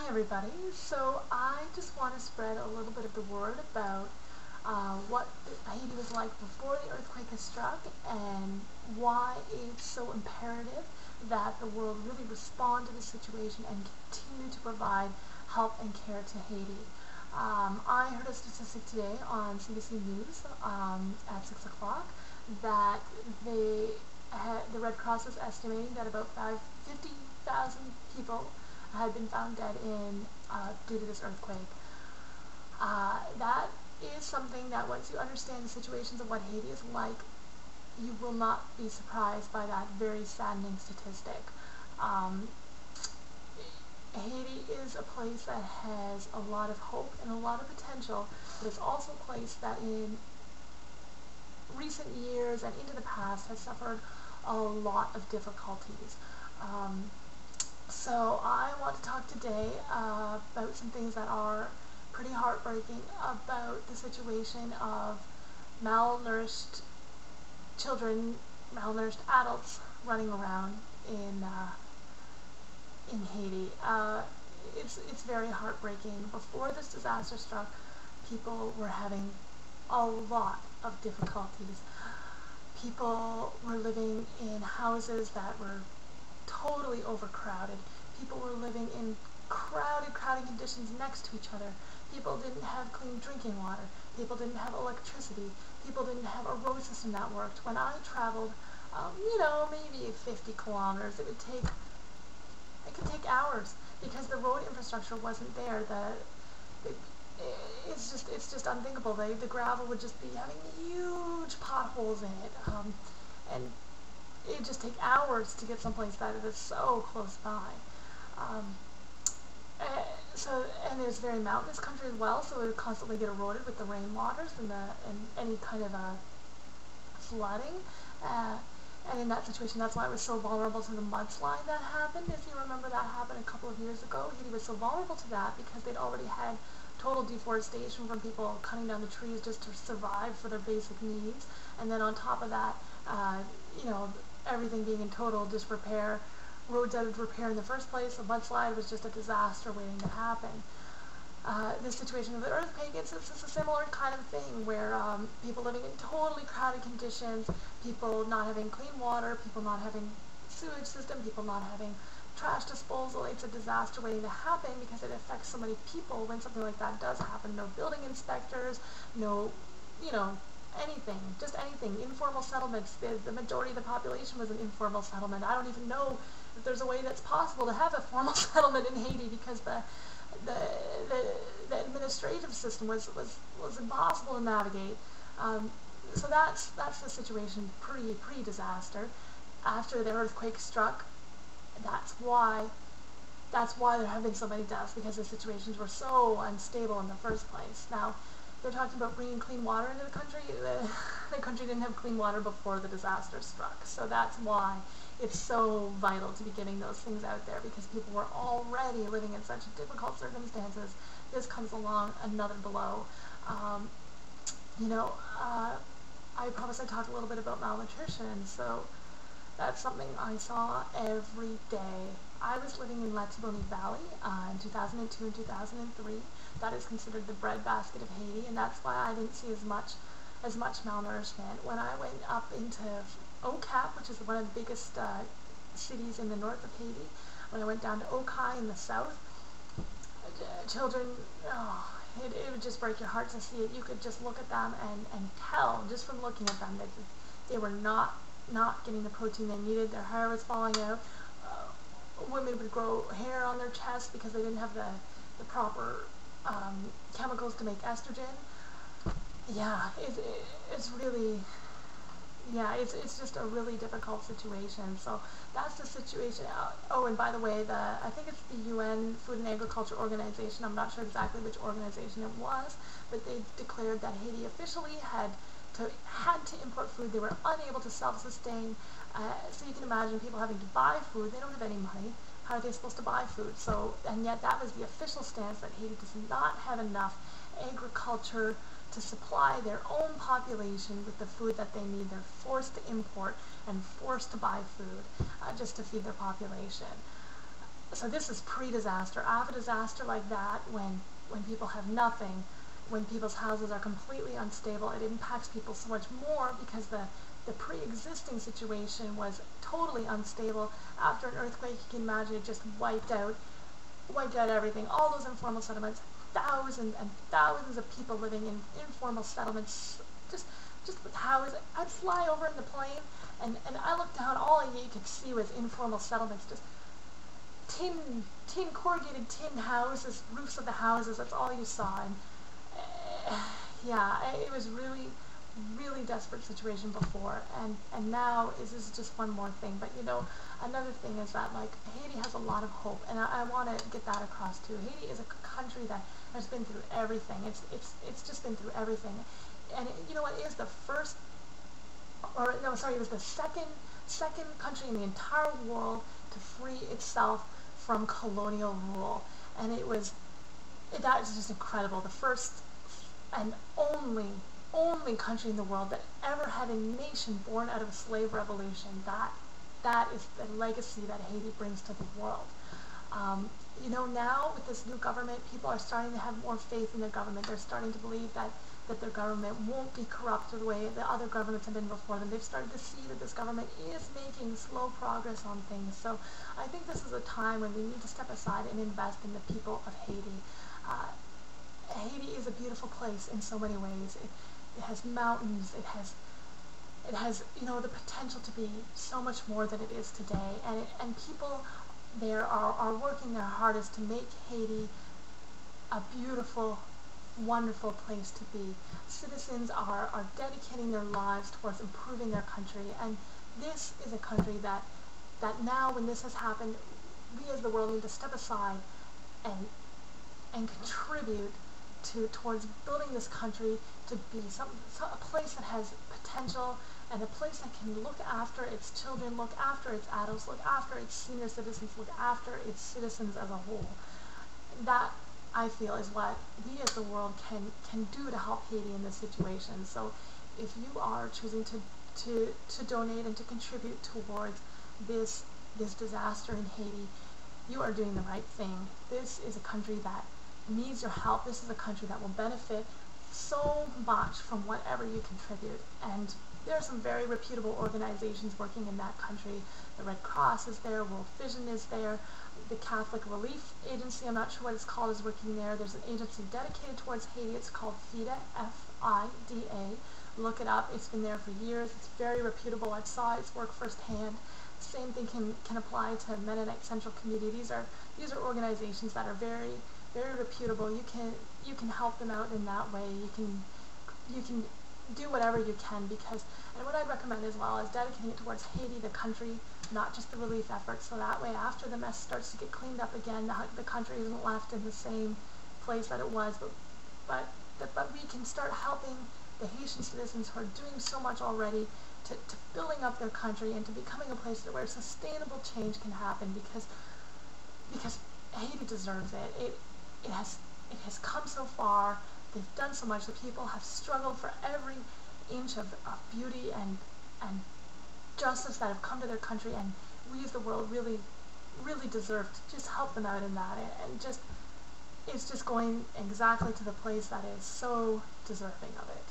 everybody. So I just want to spread a little bit of the word about what Haiti was like before the earthquake has struck and why it's so imperative that the world really respond to the situation and continue to provide help and care to Haiti. I heard a statistic today on CBC News at 6 o'clock that the Red Cross was estimating that about 50,000 people had been found dead due to this earthquake. That is something that once you understand the situations of what Haiti is like, you will not be surprised by that very saddening statistic. Haiti is a place that has a lot of hope and a lot of potential, but it's also a place that in recent years and into the past has suffered a lot of difficulties. So I want to talk today about some things that are pretty heartbreaking about the situation of malnourished children, malnourished adults running around in Haiti. It's very heartbreaking. Before this disaster struck, people were having a lot of difficulties. People were living in houses that were totally overcrowded. People were living in crowded conditions next to each other. People didn't have clean drinking water. People didn't have electricity. People didn't have a road system that worked. When I traveled, maybe 50 kilometers, it could take hours because the road infrastructure wasn't there. It's just unthinkable. The gravel would just be having huge potholes in it, and it'd just take hours to get someplace that is so close by. And it was a very mountainous country as well, so it would constantly get eroded with the rainwaters and any kind of flooding. And in that situation, that's why it was so vulnerable to the mudslide that happened. If you remember, that happened a couple of years ago. Haiti was so vulnerable to that because they'd already had total deforestation from people cutting down the trees just to survive for their basic needs. And then on top of that, everything being in total disrepair, roads out of repair in the first place, a mudslide was just a disaster waiting to happen. This situation of the earthquake, it's a similar kind of thing where people living in totally crowded conditions, people not having clean water, people not having sewage system, people not having trash disposal. It's a disaster waiting to happen because it affects so many people when something like that does happen. No building inspectors, no, anything, just anything. Informal settlements. The majority of the population was an informal settlement. I don't even know if there's a way that's possible to have a formal settlement in Haiti because the administrative system was impossible to navigate. So that's the situation pre-disaster. After the earthquake struck, that's why there have been so many deaths, because the situations were so unstable in the first place. Now, they're talking about bringing clean water into the country. The country didn't have clean water before the disaster struck, so that's why it's so vital to be getting those things out there, because people were already living in such difficult circumstances. This comes along another blow. I promised I'd talk a little bit about malnutrition, so that's something I saw every day. I was living in Latibonite Valley in 2002 and 2003. That is considered the breadbasket of Haiti, and that's why I didn't see as much malnourishment. When I went up into Cap, which is one of the biggest cities in the north of Haiti, when I went down to Okai in the south, children, it would just break your heart to see it. You could just look at them and tell, just from looking at them, that they were not getting the protein they needed. Their hair was falling out. Women would grow hair on their chest because they didn't have the proper chemicals to make estrogen. Yeah, it's really, it's just a really difficult situation. So that's the situation. Oh, and by the way, I think it's the UN Food and Agriculture Organization. I'm not sure exactly which organization it was, but they declared that Haiti officially had to import food. They were unable to self-sustain. So you can imagine people having to buy food. They don't have any money. How are they supposed to buy food? So, and yet that was the official stance, that Haiti does not have enough agriculture to supply their own population with the food that they need. They're forced to import and forced to buy food just to feed their population. So this is pre-disaster. After a disaster like that, when people have nothing, when people's houses are completely unstable, it impacts people so much more because the pre-existing situation was totally unstable. After an earthquake, you can imagine it just wiped out everything. All those informal settlements, thousands and thousands of people living in informal settlements, just with houses. I'd fly over in the plane, and I looked down, all you could see was informal settlements, just corrugated tin houses, roofs of the houses, that's all you saw. And yeah, it was really desperate situation before, and now this is just one more thing. But you know, another thing is that like Haiti has a lot of hope, and I want to get that across too. Haiti is a country that has been through everything. It's just been through everything, and you know what, it is the first, or no, sorry, it was the second country in the entire world to free itself from colonial rule, and that is just incredible. The first and only country in the world that ever had a nation born out of a slave revolution. That is the legacy that Haiti brings to the world. You know, now with this new government, people are starting to have more faith in their government. They're starting to believe that their government won't be corrupt the way the other governments have been before them. They've started to see that this government is making slow progress on things. So I think this is a time when we need to step aside and invest in the people of Haiti. Haiti is a beautiful place in so many ways. It has mountains. It has you know, the potential to be so much more than it is today. And people there are working their hardest to make Haiti a beautiful, wonderful place to be. Citizens are dedicating their lives towards improving their country, and this is a country that now, when this has happened, we as the world need to step aside and contribute towards building this country to be a place that has potential, and a place that can look after its children, look after its adults, look after its senior citizens, look after its citizens as a whole. That, I feel, is what we as the world can do to help Haiti in this situation. So if you are choosing to donate and to contribute towards this disaster in Haiti, you are doing the right thing. This is a country that needs your help. This is a country that will benefit so much from whatever you contribute. And there are some very reputable organizations working in that country. The Red Cross is there, World Vision is there, the Catholic Relief Agency, I'm not sure what it's called, is working there. There's an agency dedicated towards Haiti. It's called FIDA, F-I-D-A. Look it up. It's been there for years. It's very reputable. I saw its work firsthand. Same thing can apply to Mennonite Central Community. These are organizations that are very reputable. You can help them out in that way. You can do whatever you can, because, and what I'd recommend as well is dedicating it towards Haiti, the country, not just the relief efforts, so that way after the mess starts to get cleaned up again, the country isn't left in the same place that it was, but we can start helping the Haitian citizens who are doing so much already to building up their country and to becoming a place where sustainable change can happen, because Haiti deserves it. It has come so far. They've done so much. The people have struggled for every inch of beauty and justice that have come to their country, and we as the world really deserve to just help them out in that, and it's just going exactly to the place that is so deserving of it.